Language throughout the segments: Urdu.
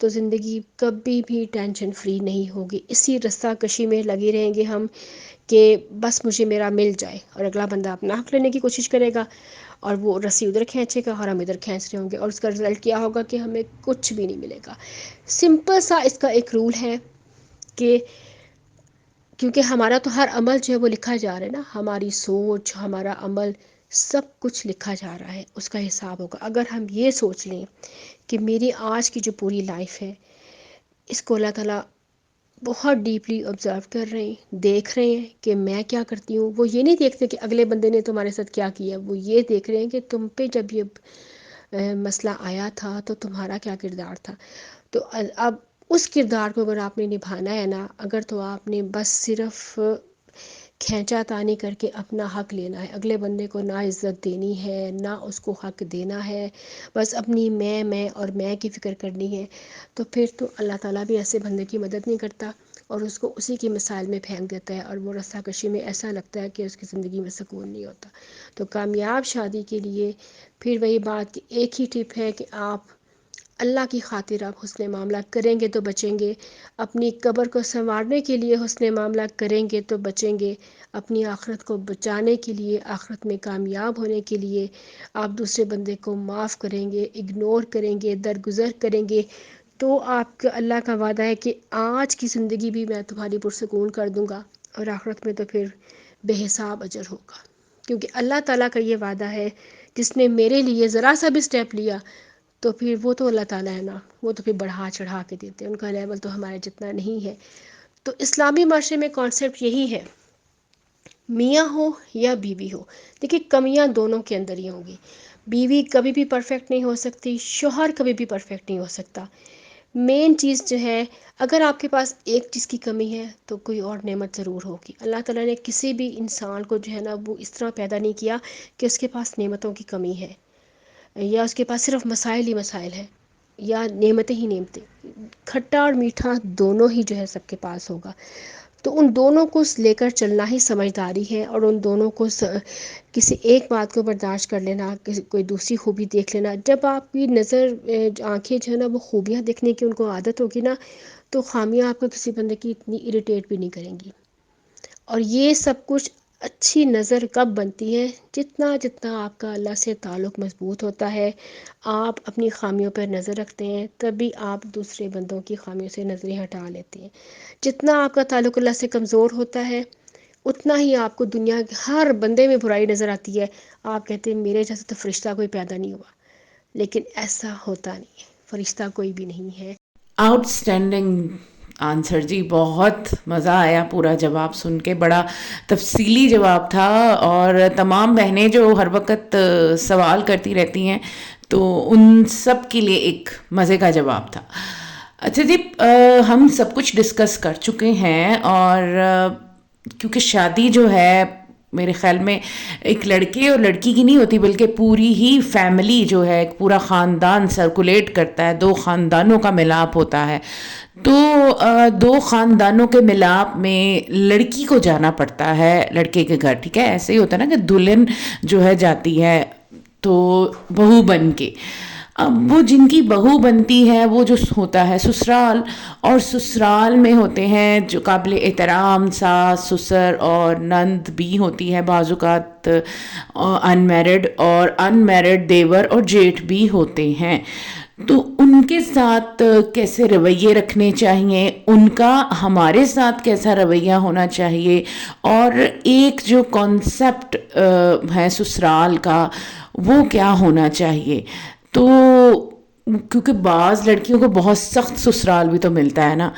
تو زندگی کبھی بھی ٹینشن فری نہیں ہوگی. اسی رسہ کشی میں لگے رہیں گے ہم کہ بس مجھے میرا مل جائے، اور اگلا بندہ اپنا حق لینے کی کوشش کرے گا اور وہ رسی ادھر کھینچے گا اور ہم ادھر کھینچ رہے ہوں گے، اور اس کا رزلٹ کیا ہوگا کہ ہمیں کچھ بھی نہیں ملے گا. سمپل سا اس کا ایک رول ہے کہ کیونکہ ہمارا تو ہر عمل جو ہے وہ لکھا جا رہا ہے نا، ہماری سوچ، ہمارا عمل، سب کچھ لکھا جا رہا ہے، اس کا حساب ہوگا. اگر ہم یہ سوچ لیں کہ میری آج کی جو پوری لائف ہے اس کو اللہ تعالیٰ بہت ڈیپلی آبزرو کر رہے ہیں، دیکھ رہے ہیں کہ میں کیا کرتی ہوں. وہ یہ نہیں دیکھتے کہ اگلے بندے نے تمہارے ساتھ کیا کیا، وہ یہ دیکھ رہے ہیں کہ تم پہ جب یہ مسئلہ آیا تھا تو تمہارا کیا کردار تھا. تو اب اس کردار کو اگر آپ نے نبھانا ہے نا، اگر تو آپ نے بس صرف کھینچا تانی کر کے اپنا حق لینا ہے، اگلے بندے کو نہ عزت دینی ہے نہ اس کو حق دینا ہے، بس اپنی میں اور میں کی فکر کرنی ہے، تو پھر تو اللہ تعالیٰ بھی ایسے بندے کی مدد نہیں کرتا اور اس کو اسی کی مثال میں پھینک دیتا ہے، اور وہ رسہ کشی میں ایسا لگتا ہے کہ اس کی زندگی میں سکون نہیں ہوتا. تو کامیاب شادی کے لیے پھر وہی بات کہ ایک ہی ٹپ ہے کہ آپ اللہ کی خاطر آپ حسن معاملہ کریں گے تو بچیں گے، اپنی قبر کو سنوارنے کے لیے حسن معاملہ کریں گے تو بچیں گے، اپنی آخرت کو بچانے کے لیے، آخرت میں کامیاب ہونے کے لیے آپ دوسرے بندے کو معاف کریں گے، اگنور کریں گے، درگزر کریں گے، تو آپ کا اللہ کا وعدہ ہے کہ آج کی زندگی بھی میں تمہاری پرسکون کر دوں گا، اور آخرت میں تو پھر بے حساب اجر ہوگا. کیونکہ اللہ تعالیٰ کا یہ وعدہ ہے، جس نے میرے لیے ذرا سا بھی سٹیپ لیا تو پھر وہ تو اللہ تعالیٰ ہے نا، وہ تو پھر بڑھا چڑھا کے دیتے ہیں، ان کا لیول تو ہمارے جتنا نہیں ہے. تو اسلامی معاشرے میں کانسیپٹ یہی ہے، میاں ہو یا بیوی ہو، دیکھیے کمیاں دونوں کے اندر ہی ہوں گی. بیوی کبھی بھی پرفیکٹ نہیں ہو سکتی، شوہر کبھی بھی پرفیکٹ نہیں ہو سکتا. مین چیز جو ہے، اگر آپ کے پاس ایک چیز کی کمی ہے تو کوئی اور نعمت ضرور ہوگی. اللہ تعالیٰ نے کسی بھی انسان کو جو ہے نا وہ اس طرح پیدا نہیں کیا کہ اس کے پاس نعمتوں کی کمی ہے یا اس کے پاس صرف مسائل ہی مسائل ہیں یا نعمتیں ہی نعمتیں. کھٹا اور میٹھا دونوں ہی جو ہے سب کے پاس ہوگا. تو ان دونوں کو لے کر چلنا ہی سمجھداری ہے، اور ان دونوں کو کسی ایک بات کو برداشت کر لینا، کوئی دوسری خوبی دیکھ لینا. جب آپ کی نظر آنکھیں جو ہے نا وہ خوبیاں دیکھنے کی ان کو عادت ہوگی نا، تو خامیاں آپ کو کسی بندے کی اتنی اریٹیٹ بھی نہیں کریں گی. اور یہ سب کچھ اچھی نظر کب بنتی ہے؟ جتنا آپ کا اللہ سے تعلق مضبوط ہوتا ہے، آپ اپنی خامیوں پر نظر رکھتے ہیں، تبھی آپ دوسرے بندوں کی خامیوں سے نظریں ہٹا لیتے ہیں. جتنا آپ کا تعلق اللہ سے کمزور ہوتا ہے، اتنا ہی آپ کو دنیا کے ہر بندے میں برائی نظر آتی ہے. آپ کہتے ہیں میرے جیسے تو فرشتہ کوئی پیدا نہیں ہوا، لیکن ایسا ہوتا نہیں ہے، فرشتہ کوئی بھی نہیں ہے. آؤٹ اسٹینڈنگ آنسر جی، بہت مزہ آیا پورا جواب سن کے، بڑا تفصیلی جواب تھا، اور تمام بہنیں جو ہر وقت سوال کرتی رہتی ہیں تو ان سب کے لیے ایک مزے کا جواب تھا. اچھا جی، ہم سب کچھ ڈسکس کر چکے ہیں، اور کیونکہ شادی جو ہے میرے خیال میں ایک لڑکے اور لڑکی کی نہیں ہوتی، بلکہ پوری ہی فیملی جو ہے، ایک پورا خاندان سرکولیٹ کرتا ہے، دو خاندانوں کا ملاپ ہوتا ہے. تو دو خاندانوں کے ملاپ میں لڑکی کو جانا پڑتا ہے لڑکے کے گھر، ٹھیک ہے. ایسے ہی ہوتا ہے نا کہ دلہن جو ہے جاتی ہے تو بہو بن کے، اب وہ جن کی بہو بنتی ہے وہ جو ہوتا ہے سسرال، اور سسرال میں ہوتے ہیں جو قابل احترام ساس سسر اور نند بھی ہوتی ہے، بعض اوقات ان میرڈ، اور ان میرڈ دیور اور جیٹھ بھی ہوتے ہیں. تو ان کے ساتھ کیسے رویے رکھنے چاہیے، ان کا ہمارے ساتھ کیسا رویہ ہونا چاہیے، اور ایک جو کانسیپٹ ہے سسرال کا وہ کیا ہونا چاہیے. تو کیونکہ بعض لڑکیوں کو بہت سخت سسرال بھی تو ملتا ہے نا.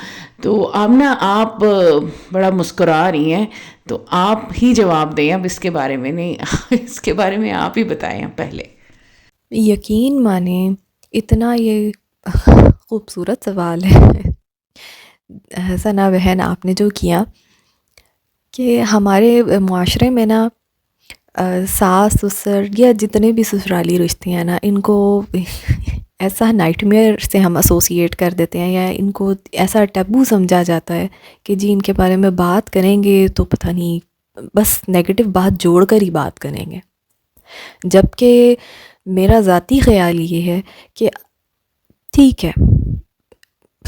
تو آمنہ آپ بڑا مسکرا رہی ہیں، تو آپ ہی جواب دیں اب اس کے بارے میں، نہیں اس کے بارے میں آپ ہی بتائیں پہلے. یقین مانیں اتنا یہ خوبصورت سوال ہے ثنا بہن آپ نے جو کیا، کہ ہمارے معاشرے میں نا ساس سسر یا جتنے بھی سسرالی رشتے ہیں نا، ان کو ایسا نائٹ میئر سے ہم ایسوسیٹ کر دیتے ہیں، یا ان کو ایسا ٹیبو سمجھا جاتا ہے کہ جی ان کے بارے میں بات کریں گے تو پتہ نہیں بس نیگیٹو بات جوڑ کر ہی بات کریں گے. جبکہ میرا ذاتی خیال یہ ہے کہ ٹھیک ہے،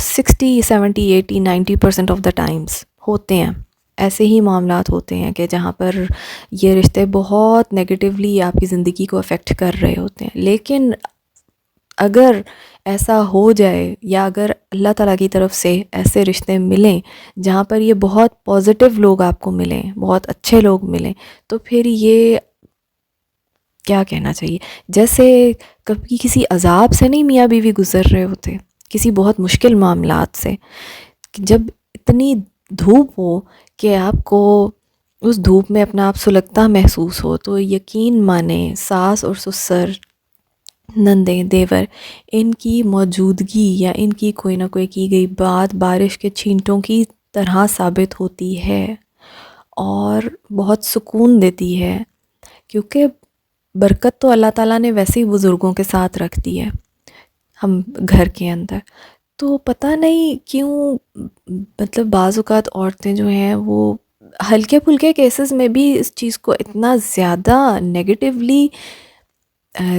60 70 80 90% آف دا ٹائمس ہوتے ہیں، ایسے ہی معاملات ہوتے ہیں کہ جہاں پر یہ رشتے بہت نگیٹیولی آپ کی زندگی کو افیکٹ کر رہے ہوتے ہیں. لیکن اگر ایسا ہو جائے یا اگر اللہ تعالیٰ کی طرف سے ایسے رشتے ملیں جہاں پر یہ بہت پازیٹیو لوگ آپ کو ملیں، بہت اچھے لوگ ملیں، تو پھر یہ کیا کہنا چاہیے، جیسے کبھی کسی عذاب سے نہیں میاں بیوی گزر رہے ہوتے، کسی بہت مشکل معاملات سے، جب اتنی دھوپ ہو کہ آپ کو اس دھوپ میں اپنا آپ سلگتا محسوس ہو، تو یقین مانیں ساس اور سسر، نندیں، دیور، ان کی موجودگی یا ان کی کوئی نہ کوئی کی گئی بات بارش کے چھینٹوں کی طرح ثابت ہوتی ہے اور بہت سکون دیتی ہے، کیونکہ برکت تو اللہ تعالیٰ نے ویسے ہی بزرگوں کے ساتھ رکھ دی ہے ہم گھر کے اندر. تو پتہ نہیں کیوں مطلب بعض اوقات عورتیں جو ہیں وہ ہلکے پھلکے کیسز میں بھی اس چیز کو اتنا زیادہ نیگیٹیولی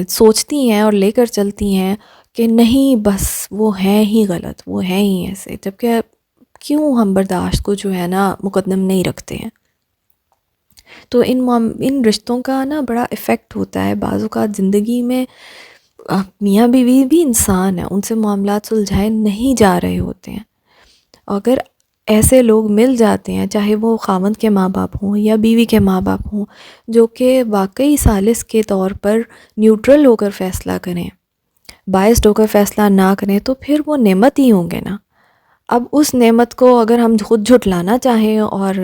سوچتی ہیں اور لے کر چلتی ہیں کہ نہیں بس وہ ہیں ہی غلط، وہ ہیں ہی ایسے، جبکہ کیوں ہم برداشت کو جو ہے نا مقدم نہیں رکھتے ہیں. تو ان رشتوں کا نا بڑا افیکٹ ہوتا ہے بعض اوقات زندگی میں. میاں بیوی بھی انسان ہیں، ان سے معاملات سلجھائے نہیں جا رہے ہوتے ہیں. اگر ایسے لوگ مل جاتے ہیں، چاہے وہ خاوند کے ماں باپ ہوں یا بیوی کے ماں باپ ہوں، جو کہ واقعی ثالث کے طور پر نیوٹرل ہو کر فیصلہ کریں، باعث ہو کر فیصلہ نہ کریں، تو پھر وہ نعمت ہی ہوں گے نا. اب اس نعمت کو اگر ہم خود جھٹلانا چاہیں اور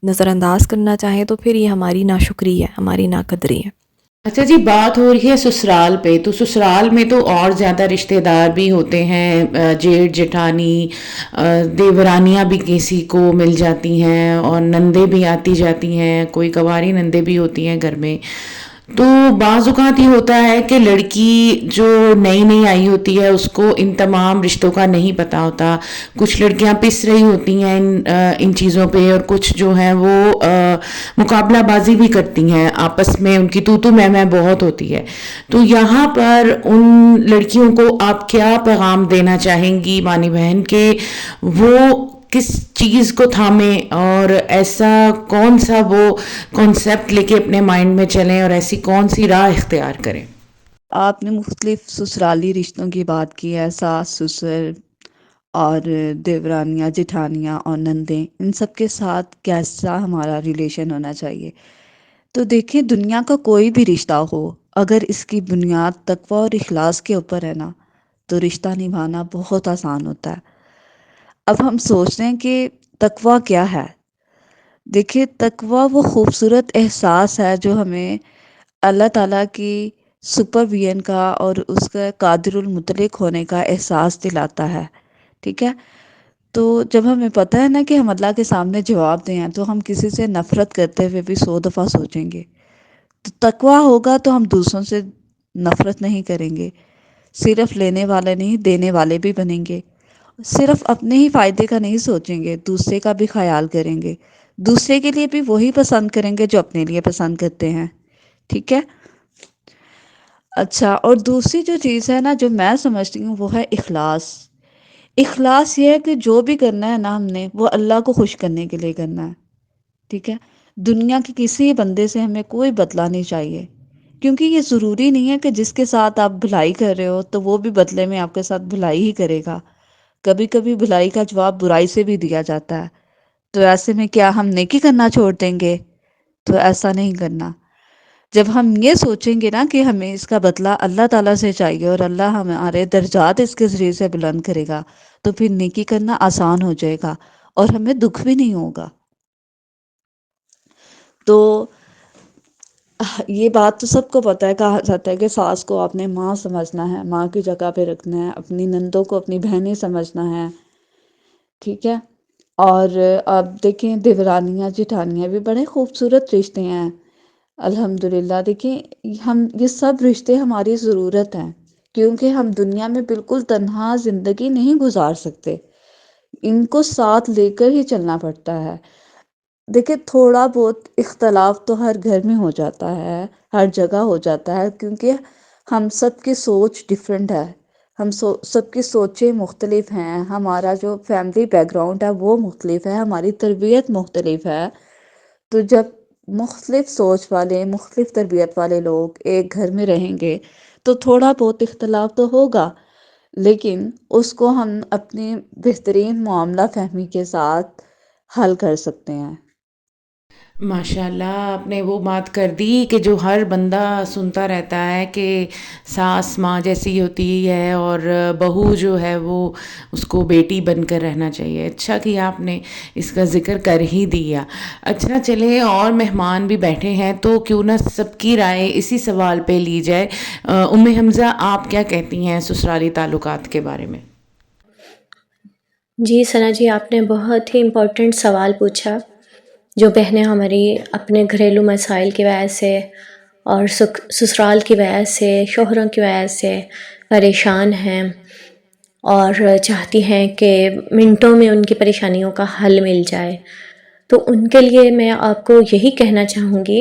نظر انداز کرنا چاہیں تو پھر یہ ہماری ناشکری ہے، ہماری ناقدری ہے. اچھا جی، بات ہو رہی ہے سسرال پہ، تو سسرال میں تو اور زیادہ رشتہ دار بھی ہوتے ہیں، جیٹھ جٹھانی، دیورانیاں بھی کسی کو مل جاتی ہیں اور نندیں بھی آتی جاتی ہیں، کوئی کنواری نندیں بھی ہوتی ہیں گھر میں. تو بعض اوقات یہ ہوتا ہے کہ لڑکی جو نئی نئی آئی ہوتی ہے اس کو ان تمام رشتوں کا نہیں پتہ ہوتا. کچھ لڑکیاں پس رہی ہوتی ہیں ان چیزوں پہ، اور کچھ جو ہیں وہ مقابلہ بازی بھی کرتی ہیں آپس میں، ان کی تو میں بہت ہوتی ہے. تو یہاں پر ان لڑکیوں کو آپ کیا پیغام دینا چاہیں گی مانی بہن، کہ وہ کس چیز کو تھامیں اور ایسا کون سا وہ کانسیپٹ لے کے اپنے مائنڈ میں چلیں اور ایسی کون سی راہ اختیار کریں؟ آپ نے مختلف سسرالی رشتوں کی بات کی ہے، ساس سسر اور دیورانیاں جٹھانیاں اور نندیں، ان سب کے ساتھ کیسا ہمارا ریلیشن ہونا چاہیے. تو دیکھیں دنیا کا کوئی بھی رشتہ ہو، اگر اس کی بنیاد تقوی اور اخلاص کے اوپر ہے نا، تو رشتہ نبھانا بہت آسان ہوتا ہے. اب ہم سوچ رہے ہیں کہ تقوی کیا ہے. دیکھیں تقوی وہ خوبصورت احساس ہے جو ہمیں اللہ تعالیٰ کی سپرویژن کا اور اس کا قادر المطلق ہونے کا احساس دلاتا ہے. ٹھیک ہے، تو جب ہمیں پتہ ہے نا کہ ہم اللہ کے سامنے جواب دیں تو ہم کسی سے نفرت کرتے ہوئے بھی 100 دفعہ سوچیں گے. تو تقوی ہوگا تو ہم دوسروں سے نفرت نہیں کریں گے، صرف لینے والے نہیں دینے والے بھی بنیں گے. صرف اپنے ہی فائدے کا نہیں سوچیں گے، دوسرے کا بھی خیال کریں گے، دوسرے کے لیے بھی وہی پسند کریں گے جو اپنے لیے پسند کرتے ہیں. ٹھیک ہے. اچھا، اور دوسری جو چیز ہے نا جو میں سمجھتی ہوں وہ ہے اخلاص. اخلاص یہ ہے کہ جو بھی کرنا ہے نا ہم نے وہ اللہ کو خوش کرنے کے لیے کرنا ہے. ٹھیک ہے، دنیا کے کسی بندے سے ہمیں کوئی بدلہ نہیں چاہیے، کیونکہ یہ ضروری نہیں ہے کہ جس کے ساتھ آپ بھلائی کر رہے ہو تو وہ بھی بدلے میں آپ کے ساتھ بھلائی ہی کرے گا. کبھی کبھی بھلائی کا جواب برائی سے بھی دیا جاتا ہے. تو ایسے میں کیا ہم نیکی کرنا چھوڑ دیں گے؟ تو ایسا نہیں کرنا. جب ہم یہ سوچیں گے نا کہ ہمیں اس کا بدلہ اللہ تعالیٰ سے چاہیے اور اللہ ہمارے درجات اس کے ذریعے سے بلند کرے گا، تو پھر نیکی کرنا آسان ہو جائے گا اور ہمیں دکھ بھی نہیں ہوگا. تو یہ بات تو سب کو پتہ ہے، کہا جاتا ہے کہ ساس کو اپنے ماں سمجھنا ہے، ماں کی جگہ پہ رکھنا ہے، اپنی نندوں کو اپنی بہنیں سمجھنا ہے. ٹھیک ہے. اور اب دیکھیں دیورانیاں جٹھانیاں بھی بڑے خوبصورت رشتے ہیں الحمدللہ. دیکھیں یہ سب رشتے ہماری ضرورت ہیں، کیونکہ ہم دنیا میں بالکل تنہا زندگی نہیں گزار سکتے، ان کو ساتھ لے کر ہی چلنا پڑتا ہے. دیکھیں تھوڑا بہت اختلاف تو ہر گھر میں ہو جاتا ہے، ہر جگہ ہو جاتا ہے، کیونکہ ہم سب کی سوچ ڈیفرنٹ ہے، سب کی سوچیں مختلف ہیں، ہمارا جو فیملی بیک گراؤنڈ ہے وہ مختلف ہے، ہماری تربیت مختلف ہے. تو جب مختلف سوچ والے، مختلف تربیت والے لوگ ایک گھر میں رہیں گے تو تھوڑا بہت اختلاف تو ہوگا، لیکن اس کو ہم اپنی بہترین معاملہ فہمی کے ساتھ حل کر سکتے ہیں. ماشاء اللہ، آپ نے وہ بات کر دی کہ جو ہر بندہ سنتا رہتا ہے کہ ساس ماں جیسی ہوتی ہے اور بہو جو ہے وہ اس کو بیٹی بن کر رہنا چاہیے. اچھا کہ آپ نے اس کا ذکر کر ہی دیا. اچھا چلیں، اور مہمان بھی بیٹھے ہیں تو کیوں نہ سب کی رائے اسی سوال پہ لی جائے. ام حمزہ، آپ کیا کہتی ہیں سسرالی تعلقات کے بارے میں؟ جی ثنا جی، آپ نے بہت ہی امپورٹنٹ سوال پوچھا. جو بہنیں ہماری اپنے گھریلو مسائل کی وجہ سے اور سسرال کی وجہ سے، شوہروں کی وجہ سے پریشان ہیں اور چاہتی ہیں کہ منٹوں میں ان کی پریشانیوں کا حل مل جائے، تو ان کے لیے میں آپ کو یہی کہنا چاہوں گی،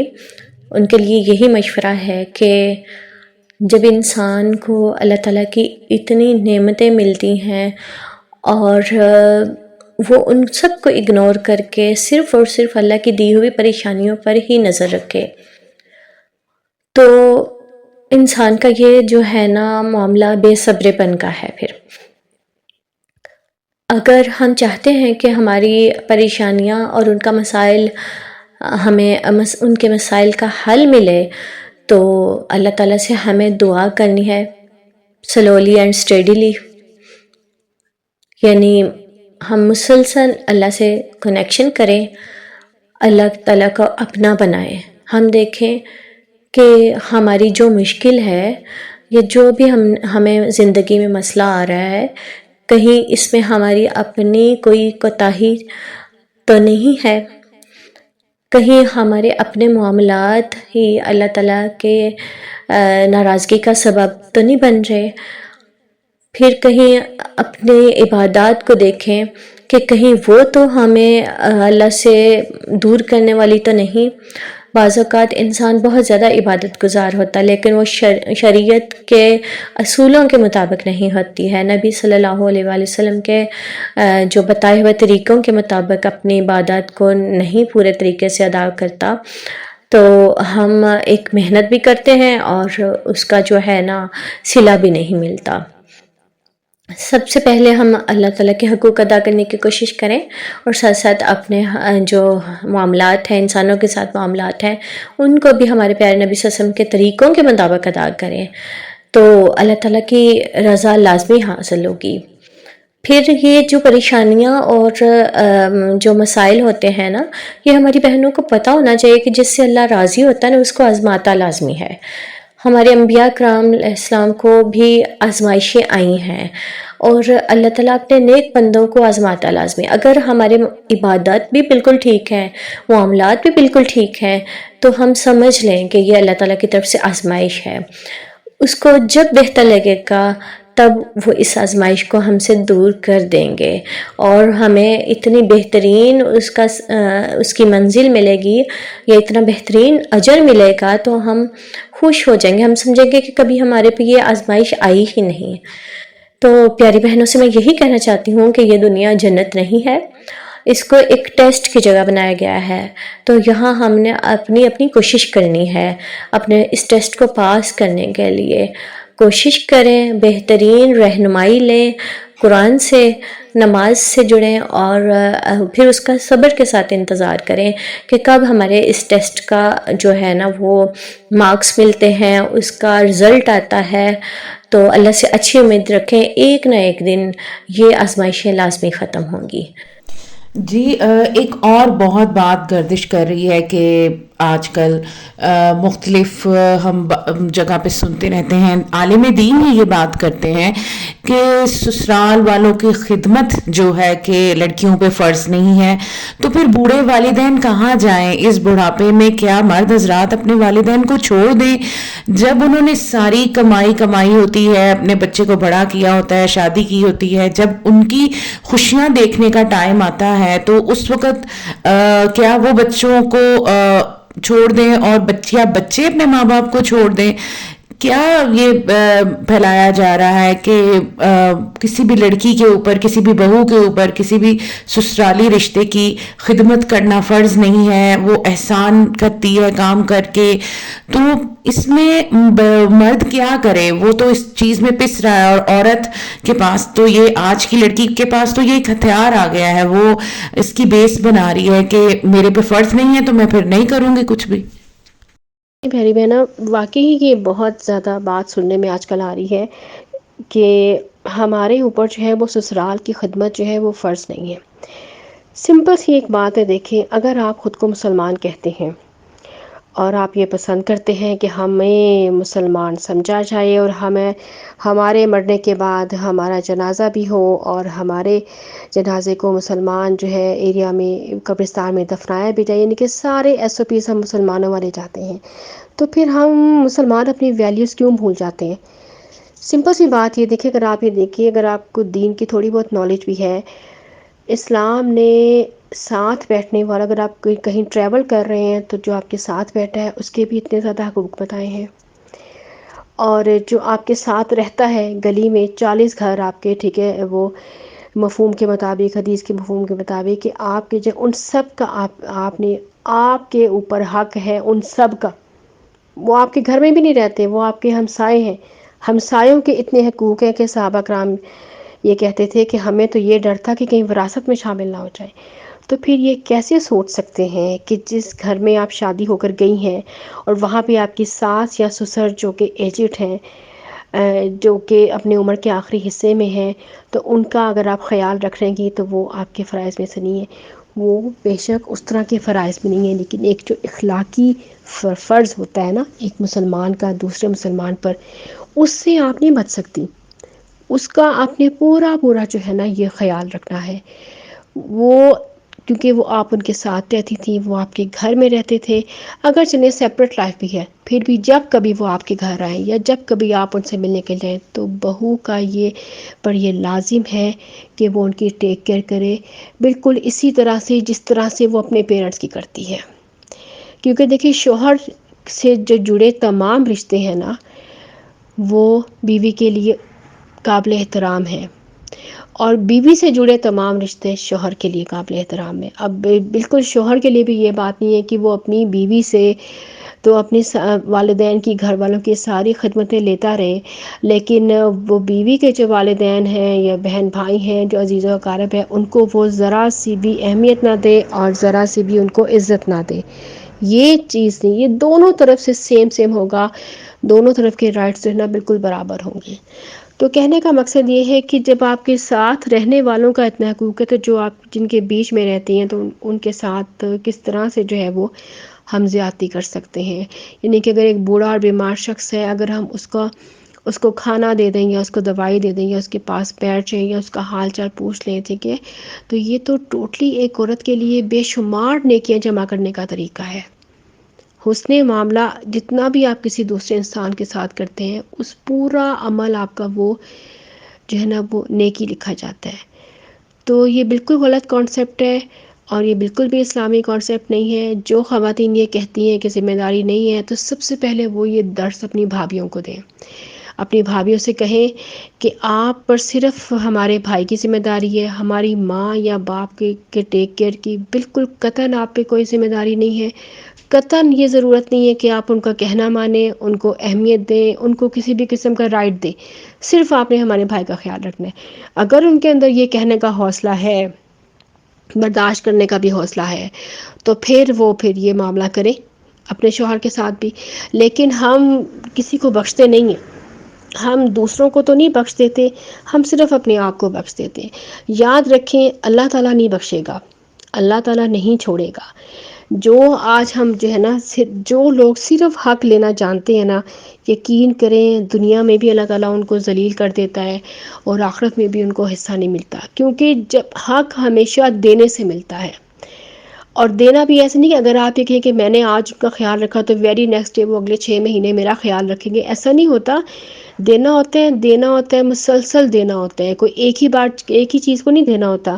ان کے لیے یہی مشورہ ہے کہ جب انسان کو اللہ تعالیٰ کی اتنی نعمتیں ملتی ہیں اور وہ ان سب کو اگنور کر کے صرف اور صرف اللہ کی دی ہوئی پریشانیوں پر ہی نظر رکھے، تو انسان کا یہ جو ہے نا معاملہ بے صبرے پن کا ہے. پھر اگر ہم چاہتے ہیں کہ ہماری پریشانیاں اور ان کا مسائل، ہمیں ان کے مسائل کا حل ملے، تو اللہ تعالیٰ سے ہمیں دعا کرنی ہے سلولی اینڈ اسٹیڈیلی. یعنی ہم مسلسل اللہ سے کنیکشن کریں، اللہ تعالیٰ کو اپنا بنائیں. ہم دیکھیں کہ ہماری جو مشکل ہے یا جو بھی ہمیں زندگی میں مسئلہ آ رہا ہے، کہیں اس میں ہماری اپنی کوئی کوتاہی تو نہیں ہے، کہیں ہمارے اپنے معاملات ہی اللہ تعالیٰ کے ناراضگی کا سبب تو نہیں بن رہے. پھر کہیں اپنے عبادات کو دیکھیں کہ کہیں وہ تو ہمیں اللہ سے دور کرنے والی تو نہیں. بعض اوقات انسان بہت زیادہ عبادت گزار ہوتا ہے لیکن وہ شریعت کے اصولوں کے مطابق نہیں ہوتی ہے، نبی صلی اللہ علیہ وآلہ وسلم کے جو بتائے ہوئے طریقوں کے مطابق اپنی عبادات کو نہیں پورے طریقے سے ادا کرتا، تو ہم ایک محنت بھی کرتے ہیں اور اس کا جو ہے نا صلہ بھی نہیں ملتا. سب سے پہلے ہم اللہ تعالیٰ کے حقوق ادا کرنے کی کوشش کریں اور ساتھ ساتھ اپنے جو معاملات ہیں، انسانوں کے ساتھ معاملات ہیں، ان کو بھی ہمارے پیارے نبی صلی اللہ علیہ وسلم کے طریقوں کے مطابق ادا کریں، تو اللہ تعالیٰ کی رضا لازمی حاصل ہوگی. پھر یہ جو پریشانیاں اور جو مسائل ہوتے ہیں نا، یہ ہماری بہنوں کو پتہ ہونا چاہیے کہ جس سے اللہ راضی ہوتا ہے نا، اس کو آزماتا لازمی ہے. ہمارے انبیاء کرام علیہ السلام کو بھی آزمائشیں آئی ہیں اور اللہ تعالیٰ اپنے نیک بندوں کو آزماتا لازمی. اگر ہمارے عبادات بھی بالکل ٹھیک ہیں، معاملات بھی بالکل ٹھیک ہیں، تو ہم سمجھ لیں کہ یہ اللہ تعالیٰ کی طرف سے آزمائش ہے. اس کو جب بہتر لگے گا تب وہ اس آزمائش کو ہم سے دور کر دیں گے اور ہمیں اتنی بہترین اس کی منزل ملے گی یا اتنا بہترین اجر ملے گا، تو ہم خوش ہو جائیں گے، ہم سمجھیں گے کہ کبھی ہمارے پہ یہ آزمائش آئی ہی نہیں. تو پیاری بہنوں سے میں یہی کہنا چاہتی ہوں کہ یہ دنیا جنت نہیں ہے، اس کو ایک ٹیسٹ کی جگہ بنایا گیا ہے، تو یہاں ہم نے اپنی کوشش کرنی ہے. اپنے اس ٹیسٹ کو پاس کرنے کے لیے کوشش کریں، بہترین رہنمائی لیں، قرآن سے، نماز سے جڑیں اور پھر اس کا صبر کے ساتھ انتظار کریں کہ کب ہمارے اس ٹیسٹ کا جو ہے نا وہ مارکس ملتے ہیں، اس کا رزلٹ آتا ہے. تو اللہ سے اچھی امید رکھیں، ایک نہ ایک دن یہ آزمائشیں لازمی ختم ہوں گی. جی، ایک اور بہت بات گردش کر رہی ہے کہ آج کل مختلف ہم جگہ پہ سنتے رہتے ہیں، عالم دین ہی یہ بات کرتے ہیں کہ سسرال والوں کی خدمت جو ہے کہ لڑکیوں پہ فرض نہیں ہے. تو پھر بوڑھے والدین کہاں جائیں؟ اس بڑھاپے میں کیا مرد حضرات اپنے والدین کو چھوڑ دیں؟ جب انہوں نے ساری کمائی ہوتی ہے، اپنے بچے کو بڑا کیا ہوتا ہے، شادی کی ہوتی ہے، جب ان کی خوشیاں دیکھنے کا ٹائم آتا ہے تو اس وقت کیا وہ بچوں کو چھوڑ دیں اور بچے اپنے ماں باپ کو چھوڑ دیں؟ کیا یہ پھیلایا جا رہا ہے کہ کسی بھی لڑکی کے اوپر، کسی بھی بہو کے اوپر، کسی بھی سسرالی رشتے کی خدمت کرنا فرض نہیں ہے، وہ احسان کرتی ہے کام کر کے. تو اس میں مرد کیا کرے؟ وہ تو اس چیز میں پس رہا ہے، اور عورت کے پاس تو یہ، آج کی لڑکی کے پاس تو یہ ایک ہتھیار آ گیا ہے، وہ اس کی بیس بنا رہی ہے کہ میرے پہ فرض نہیں ہے تو میں پھر نہیں کروں گی کچھ بھی. پیاری بہنا، واقعی یہ بہت زیادہ بات سننے میں آج کل آ رہی ہے کہ ہمارے اوپر جو ہے وہ سسرال کی خدمت جو ہے وہ فرض نہیں ہے. سمپل سی ایک بات ہے، دیکھیں، اگر آپ خود کو مسلمان کہتے ہیں اور آپ یہ پسند کرتے ہیں کہ ہمیں مسلمان سمجھا جائے اور ہمارے مرنے کے بعد ہمارا جنازہ بھی ہو اور ہمارے جنازے کو مسلمان جو ہے ایریا میں قبرستان میں دفنایا بھی جائے، یعنی کہ سارے SOPs ہم مسلمانوں والے جاتے ہیں، تو پھر ہم مسلمان اپنی ویلیوز کیوں بھول جاتے ہیں؟ سمپل سی بات یہ دیکھیں، اگر آپ یہ دیکھیے، اگر آپ کو دین کی تھوڑی بہت نالج بھی ہے، اسلام نے ساتھ بیٹھنے والا، اگر آپ کہیں ٹریول کر رہے ہیں تو جو آپ کے ساتھ بیٹھا ہے اس کے بھی اتنے زیادہ حقوق بتائے ہیں، اور جو آپ کے ساتھ رہتا ہے گلی میں 40 گھر آپ کے، ٹھیک ہے، وہ مفہوم کے مطابق، حدیث کے مفہوم کے مطابق، کہ آپ کے جو ان سب کا آپ کے اوپر حق ہے، ان سب کا. وہ آپ کے گھر میں بھی نہیں رہتے، وہ آپ کے ہمسائے ہیں. ہمسایوں کے اتنے حقوق ہیں کہ صحابہ کرام یہ کہتے تھے کہ ہمیں تو یہ ڈر تھا کہ کہیں وراثت میں شامل نہ ہو جائے. تو پھر یہ کیسے سوچ سکتے ہیں کہ جس گھر میں آپ شادی ہو کر گئی ہیں اور وہاں پہ آپ کی ساس یا سسر جو کہ ایجڈ ہیں، جو کہ اپنے عمر کے آخری حصے میں ہیں، تو ان کا اگر آپ خیال رکھ رہے گی تو وہ آپ کے فرائض میں سے نہیں ہے. وہ بے شک اس طرح کے فرائض میں نہیں ہے، لیکن ایک جو اخلاقی فرض ہوتا ہے نا ایک مسلمان کا دوسرے مسلمان پر، اس سے آپ نہیں بچ سکتی. اس کا آپ نے پورا جو ہے نا یہ خیال رکھنا ہے. وہ کیونکہ وہ آپ ان کے ساتھ رہتی تھیں، وہ آپ کے گھر میں رہتے تھے، اگر چلیں سیپریٹ لائف بھی ہے، پھر بھی جب کبھی وہ آپ کے گھر آئیں یا جب کبھی آپ ان سے ملنے کے جائیں تو بہو کا یہ لازم ہے کہ وہ ان کی ٹیک کیئر کرے، بالکل اسی طرح سے جس طرح سے وہ اپنے پیرنٹس کی کرتی ہے. کیونکہ دیکھیے، شوہر سے جو جڑے تمام رشتے ہیں نا وہ بیوی کے لیے قابل احترام ہیں، اور بیوی سے جڑے تمام رشتے شوہر کے لیے قابل احترام ہیں. اب بالکل شوہر کے لیے بھی یہ بات نہیں ہے کہ وہ اپنی بیوی سے تو اپنے والدین کی، گھر والوں کی ساری خدمتیں لیتا رہے، لیکن وہ بیوی کے جو والدین ہیں یا بہن بھائی ہیں جو عزیز و اقارب ہیں، ان کو وہ ذرا سی بھی اہمیت نہ دے اور ذرا سی بھی ان کو عزت نہ دے. یہ چیز نہیں، یہ دونوں طرف سے سیم ہوگا، دونوں طرف کے رائٹس جو ہے نا بالکل برابر ہوں گے. تو کہنے کا مقصد یہ ہے کہ جب آپ کے ساتھ رہنے والوں کا اتنا حقوق ہے تو جو آپ جن کے بیچ میں رہتے ہیں تو ان کے ساتھ کس طرح سے جو ہے وہ ہم زیادتی کر سکتے ہیں. یعنی کہ اگر ایک بوڑھا اور بیمار شخص ہے، اگر ہم اس کو کھانا دے دیں یا اس کو دوائی دے دیں یا اس کے پاس بیٹھ جائیں یا اس کا حال چال پوچھ لیں، ٹھیک ہے، تو یہ تو ٹوٹلی ایک عورت کے لیے بے شمار نیکیاں جمع کرنے کا طریقہ ہے. حسن معاملہ جتنا بھی آپ کسی دوسرے انسان کے ساتھ کرتے ہیں، اس پورا عمل آپ کا وہ جو ہے نا وہ نیکی لکھا جاتا ہے. تو یہ بالکل غلط کانسیپٹ ہے، اور یہ بالکل بھی اسلامی کانسیپٹ نہیں ہے. جو خواتین یہ کہتی ہیں کہ ذمہ داری نہیں ہے، تو سب سے پہلے وہ یہ درس اپنی بھابھیوں کو دیں، اپنی بھابھیوں سے کہیں کہ آپ پر صرف ہمارے بھائی کی ذمہ داری ہے، ہماری ماں یا باپ کے ٹیک کیئر کی بالکل قطعاً آپ پہ کوئی ذمہ داری نہیں ہے. قطعاً یہ ضرورت نہیں ہے کہ آپ ان کا کہنا مانیں، ان کو اہمیت دیں، ان کو کسی بھی قسم کا رائٹ دیں. صرف آپ نے ہمارے بھائی کا خیال رکھنا ہے. اگر ان کے اندر یہ کہنے کا حوصلہ ہے، برداشت کرنے کا بھی حوصلہ ہے، تو پھر یہ معاملہ کریں اپنے شوہر کے ساتھ بھی. لیکن ہم کسی کو بخشتے نہیں ہیں، ہم دوسروں کو تو نہیں بخش دیتے، ہم صرف اپنے آپ کو بخش دیتے ہیں. یاد رکھیں، اللہ تعالیٰ نہیں بخشے گا، اللہ تعالیٰ نہیں چھوڑے گا. جو آج ہم جو ہے نا، جو لوگ صرف حق لینا جانتے ہیں نا، یقین کریں دنیا میں بھی اللہ تعالیٰ ان کو ذلیل کر دیتا ہے اور آخرت میں بھی ان کو حصہ نہیں ملتا. کیونکہ جب حق ہمیشہ دینے سے ملتا ہے، اور دینا بھی ایسے نہیں کہ اگر آپ یہ کہیں کہ میں نے آج ان کا خیال رکھا تو ویری نیکسٹ ڈے وہ اگلے 6 مہینے میرا خیال رکھیں گے، ایسا نہیں ہوتا. دینا ہوتا ہے مسلسل دینا ہوتا ہے. کوئی ایک ہی چیز کو نہیں دینا ہوتا.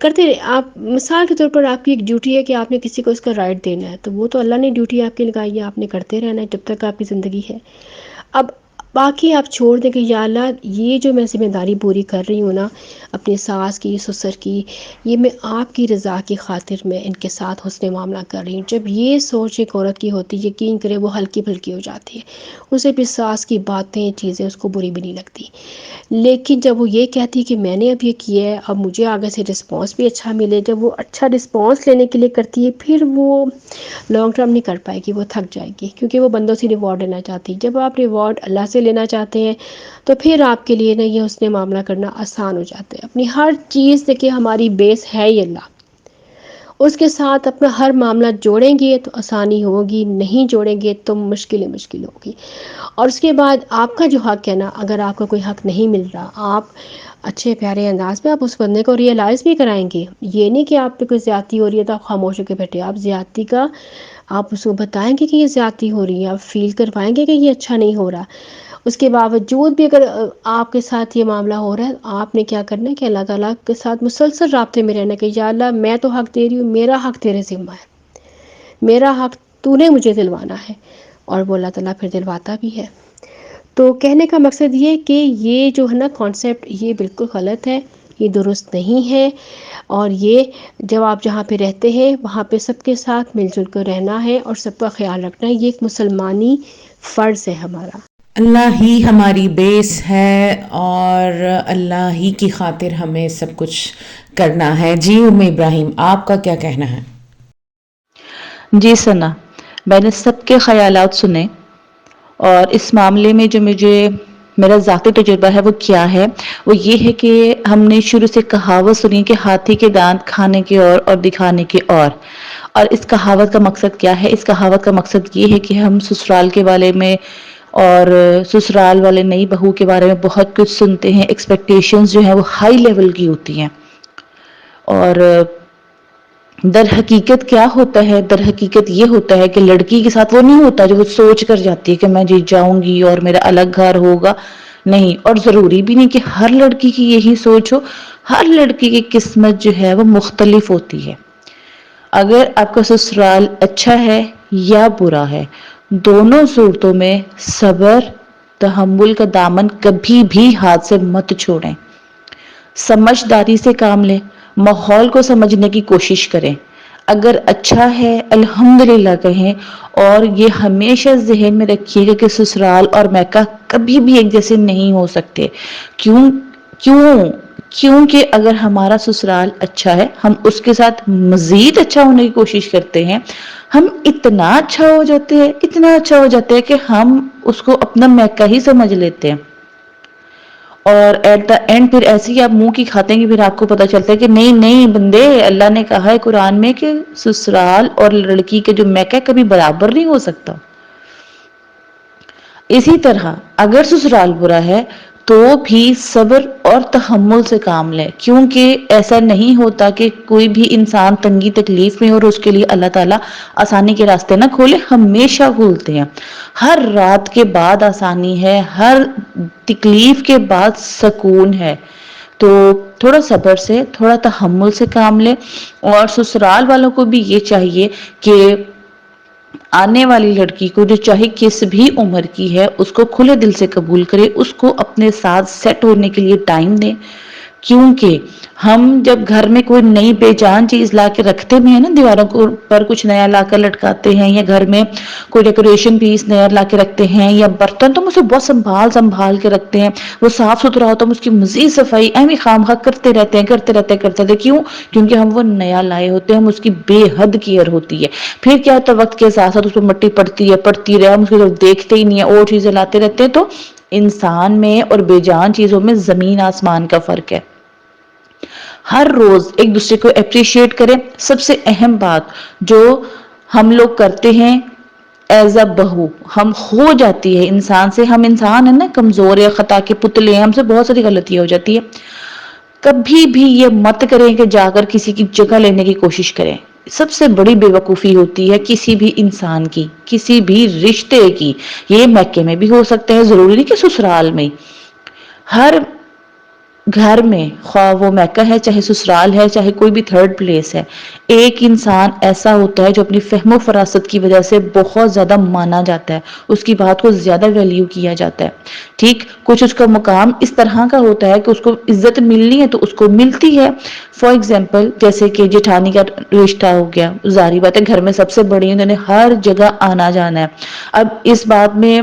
کرتے رہے آپ، مثال کے طور پر آپ کی ایک ڈیوٹی ہے کہ آپ نے کسی کو اس کا رائٹ دینا ہے، تو وہ تو اللہ نے ڈیوٹی آپ کی لگائی ہے، آپ نے کرتے رہنا ہے جب تک آپ کی زندگی ہے. اب باقی آپ چھوڑ دیں کہ یا اللہ یہ جو میں ذمہ داری پوری کر رہی ہوں نا اپنی ساس کی، سسر کی، یہ میں آپ کی رضا کی خاطر میں ان کے ساتھ حسن معاملہ کر رہی ہوں. جب یہ سوچ ایک عورت کی ہوتی ہے، یقین کرے وہ ہلکی پھلکی ہو جاتی ہے، اسے بھی ساس کی باتیں چیزیں اس کو بری بھی نہیں لگتی. لیکن جب وہ یہ کہتی کہ میں نے اب یہ کیا ہے، اب مجھے آگے سے رسپانس بھی اچھا ملے، جب وہ اچھا رسپانس لینے کے لیے کرتی ہے، پھر وہ لانگ ٹرم نہیں کر پائے گی، وہ تھک جائے گی، کیونکہ وہ بندوں سے ریوارڈ لینا چاہتی. جب آپ ریوارڈ اللہ سے لینا چاہتے ہیں تو پھر آپ کے لیے نا یہ حسن معاملہ کرنا آسان ہو جاتا ہے. اپنی ہر چیز دیکھیں، ہماری بیس ہے ہی اللہ، اس کے ساتھ اپنا ہر معاملہ جوڑیں گے تو آسانی ہوگی، نہیں جوڑیں گے تو مشکل ہوگی. اور اس کے بعد آپ کا جو حق ہے نا، اگر آپ کا کوئی حق نہیں مل رہا، آپ اچھے پیارے انداز میں آپ اس بندے کو ریئلائز بھی کرائیں گے. یہ نہیں کہ آپ پہ کوئی زیادتی ہو رہی ہے تو آپ خاموش ہو کے بیٹھے، آپ زیادتی کا آپ اس کو بتائیں گے کہ یہ زیادتی ہو رہی ہے، آپ فیل کروائیں گے کہ یہ اچھا نہیں ہو رہا. اس کے باوجود بھی اگر آپ کے ساتھ یہ معاملہ ہو رہا ہے، آپ نے کیا کرنا ہے کہ اللہ تعالیٰ کے ساتھ مسلسل رابطے میں رہنا کہ یا اللہ میں تو حق دے رہی ہوں، میرا حق تیرے ذمہ ہے، میرا حق تو نے مجھے دلوانا ہے. اور وہ اللہ تعالیٰ پھر دلواتا بھی ہے. تو کہنے کا مقصد یہ کہ یہ جو ہے نا کانسیپٹ یہ بالکل غلط ہے، یہ درست نہیں ہے. اور یہ جب آپ جہاں پہ رہتے ہیں وہاں پہ سب کے ساتھ مل جل کر رہنا ہے اور سب کا خیال رکھنا ہے، یہ ایک مسلمانی فرض ہے ہمارا. اللہ ہی ہماری بیس ہے اور اللہ ہی کی خاطر ہمیں سب کچھ کرنا ہے. جی ابراہیم، آپ کا کیا کہنا ہے؟ جی ثنا، میں نے سب کے خیالات سنے، اور اس معاملے میں جو میرا ذاتی تجربہ ہے وہ کیا ہے، وہ یہ ہے کہ ہم نے شروع سے کہاوت سنی کہ ہاتھی کے دانت کھانے کے اور دکھانے کے اور اس کہاوت کا مقصد کیا ہے؟ اس کہاوت کا مقصد یہ ہے کہ ہم سسرال کے بارے میں اور سسرال والے نئی بہو کے بارے میں بہت کچھ سنتے ہیں، ایکسپیکٹیشنز جو ہیں وہ ہائی لیول کی ہوتی ہیں. اور در حقیقت کیا ہوتا ہے؟ در حقیقت یہ ہوتا ہے کہ لڑکی کے ساتھ وہ نہیں ہوتا جو وہ سوچ کر جاتی ہے کہ میں جی جاؤں گی اور میرا الگ گھر ہوگا. نہیں، اور ضروری بھی نہیں کہ ہر لڑکی کی یہی سوچ ہو. ہر لڑکی کی قسمت جو ہے وہ مختلف ہوتی ہے. اگر آپ کا سسرال اچھا ہے یا برا ہے، دونوں صورتوں میں صبر تحمل کا دامن کبھی بھی ہاتھ سے مت چھوڑیں. سمجھداری سے کام لیں، ماحول کو سمجھنے کی کوشش کریں. اگر اچھا ہے الحمدللہ کہیں، اور یہ ہمیشہ ذہن میں رکھیے گا کہ سسرال اور میکہ کبھی بھی ایک جیسے نہیں ہو سکتے. کیونکہ اگر ہمارا سسرال اچھا ہے، ہم اس کے ساتھ مزید اچھا ہونے کی کوشش کرتے ہیں. ہم اتنا اچھا ہو جاتے ہیں کہ ہم اس کو اپنا میکہ ہی سمجھ لیتے ہیں. اور ایٹ دا اینڈ پھر ایسے ہی آپ منہ کی کھاتے ہیں کہ پھر آپ کو پتا چلتا ہے کہ نہیں بندے، اللہ نے کہا ہے قرآن میں کہ سسرال اور لڑکی کے جو میکہ کبھی برابر نہیں ہو سکتا. اسی طرح اگر سسرال برا ہے تو بھی صبر اور تحمل سے کام لیں، کیونکہ ایسا نہیں ہوتا کہ کوئی بھی انسان تنگی تکلیف میں اور اس کے لیے اللہ تعالیٰ آسانی کے راستے نہ کھولے، ہمیشہ کھولتے ہیں. ہر رات کے بعد آسانی ہے، ہر تکلیف کے بعد سکون ہے. تو تھوڑا صبر سے، تھوڑا تحمل سے کام لیں. اور سسرال والوں کو بھی یہ چاہیے کہ آنے والی لڑکی کو جو چاہے کس بھی عمر کی ہے اس کو کھلے دل سے قبول کرے، اس کو اپنے ساتھ سیٹ ہونے کے لیے ٹائم دیں. کیونکہ ہم جب گھر میں کوئی نئی بے جان چیز لا کے رکھتے بھی ہیں نا، دیواروں پر کچھ نیا لا کر لٹکاتے ہیں، یا گھر میں کوئی ڈیکوریشن پیس نیا لا کے رکھتے ہیں، یا برتن، تو ہم اسے بہت سنبھال کے رکھتے ہیں. وہ صاف ستھرا ہوتا ہے، ہم اس کی مزید صفائی اہم خام خواہ کرتے رہتے ہیں. کیونکہ ہم وہ نیا لائے ہوتے ہیں، ہم اس کی بے حد کیئر ہوتی ہے. پھر کیا ہوتا ہے، وقت کے ساتھ ساتھ اس پہ مٹی پڑتی رہے، ہم اس کی طرف دیکھتے ہی نہیں ہیں، اور چیزیں لاتے رہتے ہیں. تو انسان میں اور بے جان چیزوں میں زمین آسمان کا فرق ہے. ہر روز ایک دوسرے کو اپریشیٹ کریں. سب سے اہم بات جو ہم لوگ کرتے ہیں ایز اے بہو، ہم ہو جاتی ہے انسان سے، ہم انسان ہیں نا، کمزور یا خطا کے پتلے ہیں، ہم سے بہت ساری غلطیاں ہو جاتی ہے. کبھی بھی یہ مت کریں کہ جا کر کسی کی جگہ لینے کی کوشش کریں. سب سے بڑی بے وقوفی ہوتی ہے کسی بھی انسان کی، کسی بھی رشتے کی. یہ میکے میں بھی ہو سکتا ہے، ضروری نہیں کہ سسرال میں. ہر گھر میں خواہ وہ میکہ ہے، چاہے سسرال ہے، چاہے کوئی بھی تھرڈ پلیس ہے، ایک انسان ایسا ہوتا ہے جو اپنی فہم و فراست کی وجہ سے بہت زیادہ مانا جاتا ہے، اس کی بات کو زیادہ ویلیو کیا جاتا ہے. ٹھیک، کچھ اس کا مقام اس طرح کا ہوتا ہے کہ اس کو عزت ملنی ہے تو اس کو ملتی ہے. فار ایگزامپل جیسے کہ جیٹھانی کا رشتہ ہو گیا، ظاہری بات ہے گھر میں سب سے بڑی، انہوں نے ہر جگہ آنا جانا ہے. اب اس بات میں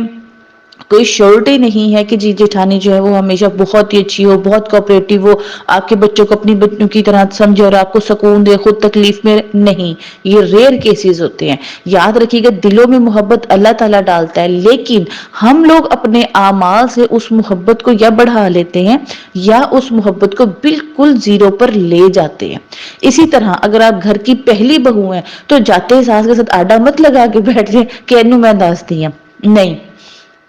کوئی شورٹی نہیں ہے کہ جی جیٹھانی جو ہے وہ ہمیشہ بہت ہی اچھی ہو، بہت کوآپریٹو ہو، آپ کے بچوں کو اپنی بچوں کی طرح سمجھے اور آپ کو سکون دے، خود تکلیف میں نہیں. یہ ریئر کیسز ہوتے ہیں. یاد رکھیے گا دلوں میں محبت اللہ تعالیٰ ڈالتا ہے، لیکن ہم لوگ اپنے اعمال سے اس محبت کو یا بڑھا لیتے ہیں یا اس محبت کو بالکل زیرو پر لے جاتے ہیں. اسی طرح اگر آپ گھر کی پہلی بہو ہیں تو جاتے ہی ساس کے ساتھ آڈا مت لگا کے بیٹھ جائیں کہ اینو میں دستی ہوں، نہیں،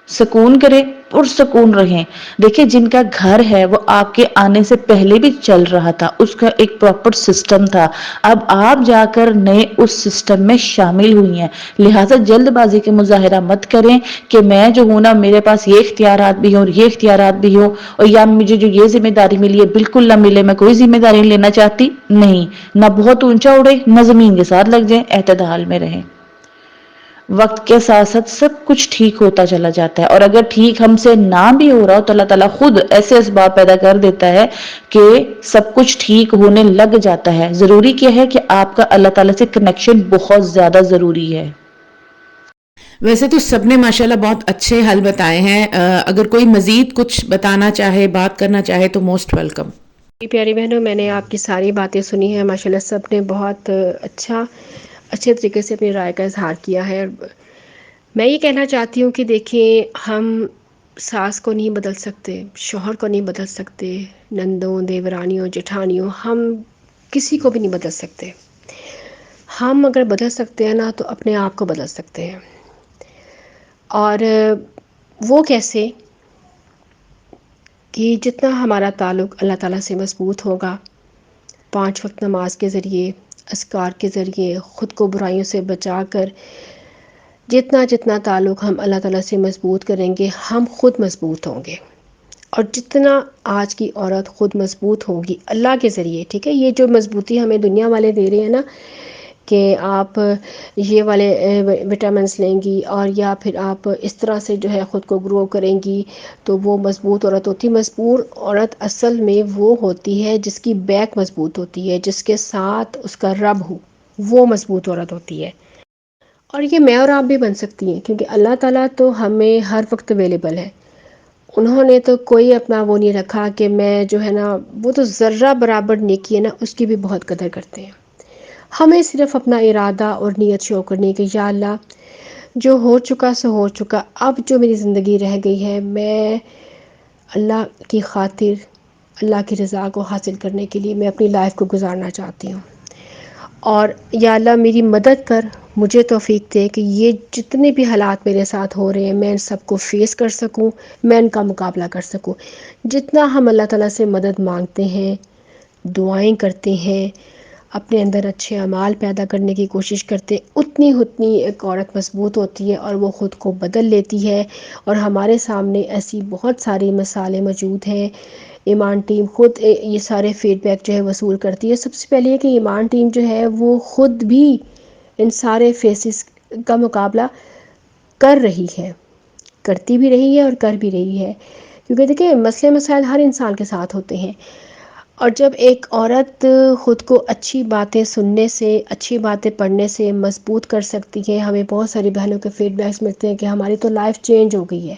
سکون کرے اور سکون رہیں. دیکھیں جن کا گھر ہے وہ آپ کے آنے سے پہلے بھی چل رہا تھا، اس کا ایک پراپر سسٹم تھا. اب آپ جا کر نئے اس سسٹم میں شامل ہوئی ہیں، لہٰذا جلد بازی کے مظاہرہ مت کریں کہ میں جو ہوں نا میرے پاس یہ اختیارات بھی ہوں اور یہ اختیارات بھی ہوں، اور یا مجھے جو یہ ذمہ داری ملی ہے بالکل نہ ملے، میں کوئی ذمہ داری لینا چاہتی نہیں. نہ بہت اونچا اڑے نہ زمین کے ساتھ لگ جائیں، اعتدال میں رہیں. وقت کے ساتھ ساتھ سب کچھ ٹھیک ہوتا چلا جاتا ہے، اور اگر ٹھیک ہم سے نہ بھی ہو رہا ہو تو اللہ تعالیٰ خود ایسے اسباب پیدا کر دیتا ہے کہ سب کچھ ٹھیک ہونے لگ جاتا ہے. ضروری کیا ہے کہ آپ کا اللہ تعالیٰ سے کنیکشن بہت زیادہ ضروری ہے. ویسے تو سب نے ماشاءاللہ بہت اچھے حل بتائے ہیں، اگر کوئی مزید کچھ بتانا چاہے، بات کرنا چاہے تو موسٹ ویلکم. پیاری بہنوں، میں نے آپ کی ساری باتیں سنی ہیں، ماشاءاللہ سب نے بہت اچھے طریقے سے اپنی رائے کا اظہار کیا ہے. میں یہ کہنا چاہتی ہوں کہ دیکھیں، ہم ساس کو نہیں بدل سکتے، شوہر کو نہیں بدل سکتے، نندوں، دیورانیوں، جٹھانیوں، ہم کسی کو بھی نہیں بدل سکتے. ہم اگر بدل سکتے ہیں نا تو اپنے آپ کو بدل سکتے ہیں. اور وہ کیسے؟ کہ جتنا ہمارا تعلق اللہ تعالیٰ سے مضبوط ہوگا، 5 وقت نماز کے ذریعے، اذکار کے ذریعے، خود کو برائیوں سے بچا کر جتنا تعلق ہم اللہ تعالیٰ سے مضبوط کریں گے، ہم خود مضبوط ہوں گے. اور جتنا آج کی عورت خود مضبوط ہوگی اللہ کے ذریعے، ٹھیک ہے، یہ جو مضبوطی ہمیں دنیا والے دے رہے ہیں نا کہ آپ یہ والے وٹامنس لیں گی اور یا پھر آپ اس طرح سے جو ہے خود کو گرو کریں گی تو وہ مضبوط عورت ہوتی. مضبوط عورت اصل میں وہ ہوتی ہے جس کی بیک مضبوط ہوتی ہے، جس کے ساتھ اس کا رب ہو، وہ مضبوط عورت ہوتی ہے. اور یہ میں اور آپ بھی بن سکتی ہیں، کیونکہ اللہ تعالیٰ تو ہمیں ہر وقت اویلیبل ہے. انہوں نے تو کوئی اپنا وہ نہیں رکھا کہ میں جو ہے نا، وہ تو ذرہ برابر نیکی ہے نا اس کی بھی بہت قدر کرتے ہیں. ہمیں صرف اپنا ارادہ اور نیت شو کرنی کہ یا اللہ جو ہو چکا سو ہو چکا، اب جو میری زندگی رہ گئی ہے میں اللہ کی خاطر، اللہ کی رضا کو حاصل کرنے کے لیے میں اپنی لائف کو گزارنا چاہتی ہوں. اور یا اللہ میری مدد کر، مجھے توفیق دے کہ یہ جتنے بھی حالات میرے ساتھ ہو رہے ہیں میں ان سب کو فیس کر سکوں، میں ان کا مقابلہ کر سکوں. جتنا ہم اللہ تعالیٰ سے مدد مانگتے ہیں، دعائیں کرتے ہیں، اپنے اندر اچھے اعمال پیدا کرنے کی کوشش کرتے، اتنی ایک عورت مضبوط ہوتی ہے اور وہ خود کو بدل لیتی ہے. اور ہمارے سامنے ایسی بہت ساری مثالیں موجود ہیں. ایمان ٹیم خود یہ سارے فیڈ بیک جو ہے وصول کرتی ہے. سب سے پہلے یہ کہ ایمان ٹیم جو ہے وہ خود بھی ان سارے فیسز کا مقابلہ کر رہی ہے، کرتی بھی رہی ہے اور کر بھی رہی ہے. کیونکہ دیکھیں مسئلے مسائل ہر انسان کے ساتھ ہوتے ہیں، اور جب ایک عورت خود کو اچھی باتیں سننے سے، اچھی باتیں پڑھنے سے مضبوط کر سکتی ہے. ہمیں بہت ساری بہنوں کے فیڈ بیکس ملتے ہیں کہ ہماری تو لائف چینج ہو گئی ہے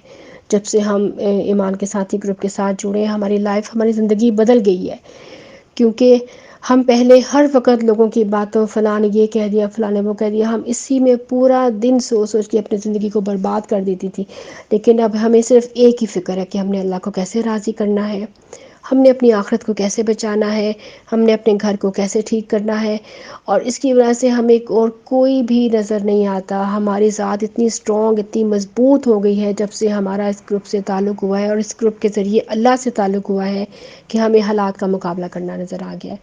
جب سے ہم ایمان کے ساتھی گروپ کے ساتھ جڑے ہیں. ہماری لائف، ہماری زندگی بدل گئی ہے، کیونکہ ہم پہلے ہر وقت لوگوں کی باتوں، فلاں نے یہ کہہ دیا، فلاں نے وہ کہہ دیا، ہم اسی میں پورا دن سوچ کے اپنی زندگی کو برباد کر دیتی تھی. لیکن اب ہمیں صرف ایک ہی فکر ہے کہ ہم نے اللہ کو کیسے راضی کرنا ہے، ہم نے اپنی آخرت کو کیسے بچانا ہے، ہم نے اپنے گھر کو کیسے ٹھیک کرنا ہے. اور اس کی وجہ سے ہمیں اور کوئی بھی نظر نہیں آتا. ہماری ذات اتنی اسٹرانگ، اتنی مضبوط ہو گئی ہے جب سے ہمارا اس گروپ سے تعلق ہوا ہے، اور اس گروپ کے ذریعے اللہ سے تعلق ہوا ہے کہ ہمیں حالات کا مقابلہ کرنا نظر آ گیا ہے.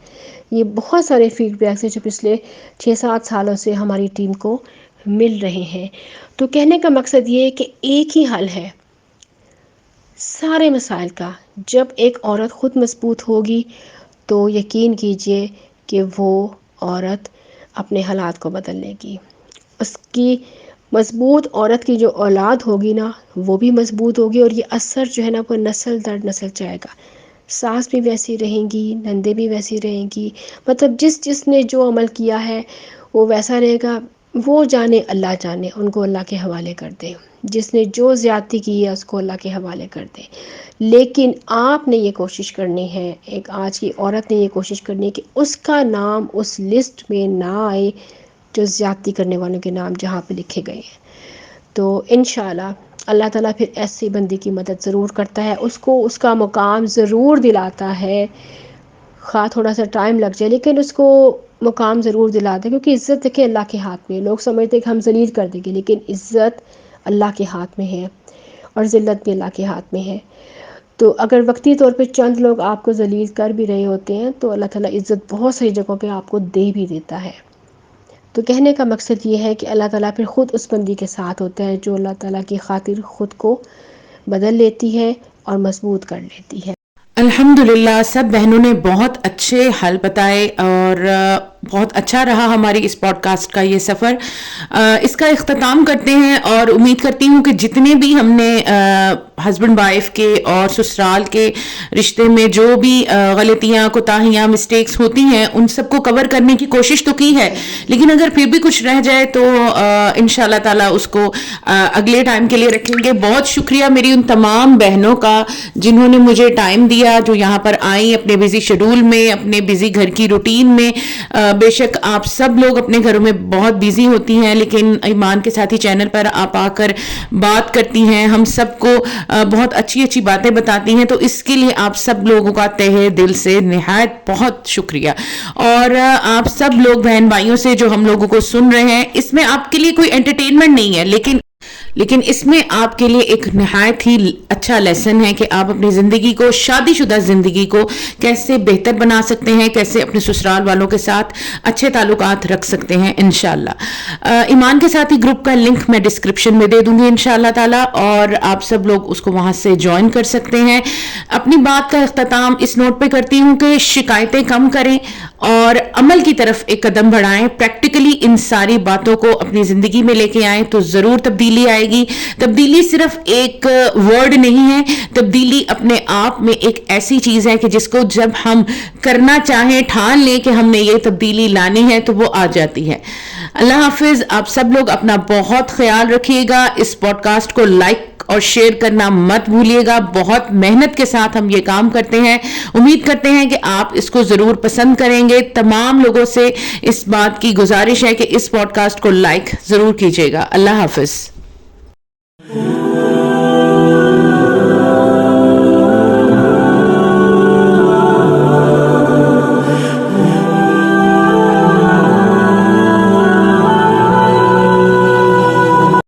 یہ بہت سارے فیڈ بیکس ہیں جو پچھلے 6-7 سالوں سے ہماری ٹیم کو مل رہے ہیں. تو کہنے کا مقصد یہ ہے کہ ایک ہی حل ہے، سارے مسائل کا. جب ایک عورت خود مضبوط ہوگی تو یقین کیجئے کہ وہ عورت اپنے حالات کو بدل لے گی. اس کی مضبوط عورت کی جو اولاد ہوگی نا وہ بھی مضبوط ہوگی، اور یہ اثر جو ہے نا وہ نسل در نسل جائے گا. ساس بھی ویسی رہیں گی، نندے بھی ویسی رہیں گی، مطلب جس نے جو عمل کیا ہے وہ ویسا رہے گا. وہ جانے اللہ جانے، ان کو اللہ کے حوالے کر دیں. جس نے جو زیادتی کی ہے اس کو اللہ کے حوالے کر دیں. لیکن آپ نے یہ کوشش کرنی ہے، ایک آج کی عورت نے یہ کوشش کرنی ہے کہ اس کا نام اس لسٹ میں نہ آئے جو زیادتی کرنے والوں کے نام جہاں پہ لکھے گئے ہیں. تو انشاءاللہ اللہ تعالیٰ پھر ایسی بندی کی مدد ضرور کرتا ہے، اس کو اس کا مقام ضرور دلاتا ہے. خواہ تھوڑا سا ٹائم لگ جائے لیکن اس کو مقام ضرور دلاتا ہے، کیونکہ عزت دیکھیں اللہ کے ہاتھ میں. لوگ سمجھتے ہیں کہ ہم ذلیل کر دیں گے، لیکن عزت اللہ کے ہاتھ میں ہے اور ذلت بھی اللہ کے ہاتھ میں ہے. تو اگر وقتی طور پہ چند لوگ آپ کو ذلیل کر بھی رہے ہوتے ہیں تو اللہ تعالیٰ عزت بہت ساری جگہوں پہ آپ کو دے بھی دیتا ہے. تو کہنے کا مقصد یہ ہے کہ اللہ تعالیٰ پھر خود اس بندی کے ساتھ ہوتا ہے جو اللہ تعالیٰ کی خاطر خود کو بدل لیتی ہے اور مضبوط کر لیتی ہے. الحمدللہ سب بہنوں نے بہت اچھے حل بتائے اور بہت اچھا رہا ہماری اس پوڈ کاسٹ کا یہ سفر. اس کا اختتام کرتے ہیں اور امید کرتی ہوں کہ جتنے بھی ہم نے ہسبینڈ وائف کے اور سسرال کے رشتے میں جو بھی غلطیاں کوتاہیاں مسٹیکس ہوتی ہیں ان سب کو کور کرنے کی کوشش تو کی ہے، لیکن اگر پھر بھی کچھ رہ جائے تو انشاءاللہ تعالیٰ اس کو اگلے ٹائم کے لیے رکھیں گے. بہت شکریہ میری ان تمام بہنوں کا جنہوں نے مجھے ٹائم دیا، جو یہاں پر آئیں اپنے بزی شیڈول میں، اپنے بزی گھر کی روٹین میں. بے شک آپ سب لوگ اپنے گھروں میں بہت بیزی ہوتی ہیں، لیکن ایمان کے ساتھی چینل پر آپ آ کر بات کرتی ہیں، ہم سب کو بہت اچھی اچھی باتیں بتاتی ہیں. تو اس کے لیے آپ سب لوگوں کا تہہ دل سے نہایت بہت شکریہ. اور آپ سب لوگ بہن بھائیوں سے جو ہم لوگوں کو سن رہے ہیں، اس میں آپ کے لیے کوئی انٹرٹینمنٹ نہیں ہے، لیکن اس میں آپ کے لیے ایک نہایت ہی اچھا لیسن ہے کہ آپ اپنی زندگی کو، شادی شدہ زندگی کو کیسے بہتر بنا سکتے ہیں، کیسے اپنے سسرال والوں کے ساتھ اچھے تعلقات رکھ سکتے ہیں انشاءاللہ. ایمان کے ساتھی گروپ کا لنک میں ڈسکرپشن میں دے دوں گی انشاءاللہ تعالی، اور آپ سب لوگ اس کو وہاں سے جوائن کر سکتے ہیں. اپنی بات کا اختتام اس نوٹ پہ کرتی ہوں کہ شکایتیں کم کریں اور عمل کی طرف ایک قدم بڑھائیں. پریکٹیکلی ان ساری باتوں کو اپنی زندگی میں لے کے آئیں تو ضرور تبدیلی آئے گی. تبدیلی صرف ایک ورڈ نہیں ہے، تبدیلی اپنے آپ میں ایک ایسی چیز ہے کہ جس کو جب ہم کرنا چاہیں، ٹھان لیں کہ ہم نے یہ تبدیلی لانی ہے تو وہ آ جاتی ہے. اللہ حافظ. آپ سب لوگ اپنا بہت خیال رکھیے گا. اس پوڈ کاسٹ کو لائک اور شیئر کرنا مت بھولیے گا. بہت محنت کے ساتھ ہم یہ کام کرتے ہیں. امید کرتے ہیں کہ آپ اس کو ضرور پسند کریں گے. تمام لوگوں سے اس بات کی گزارش ہے کہ اس پوڈ کاسٹ کو لائک ضرور کیجیے گا. اللہ حافظ.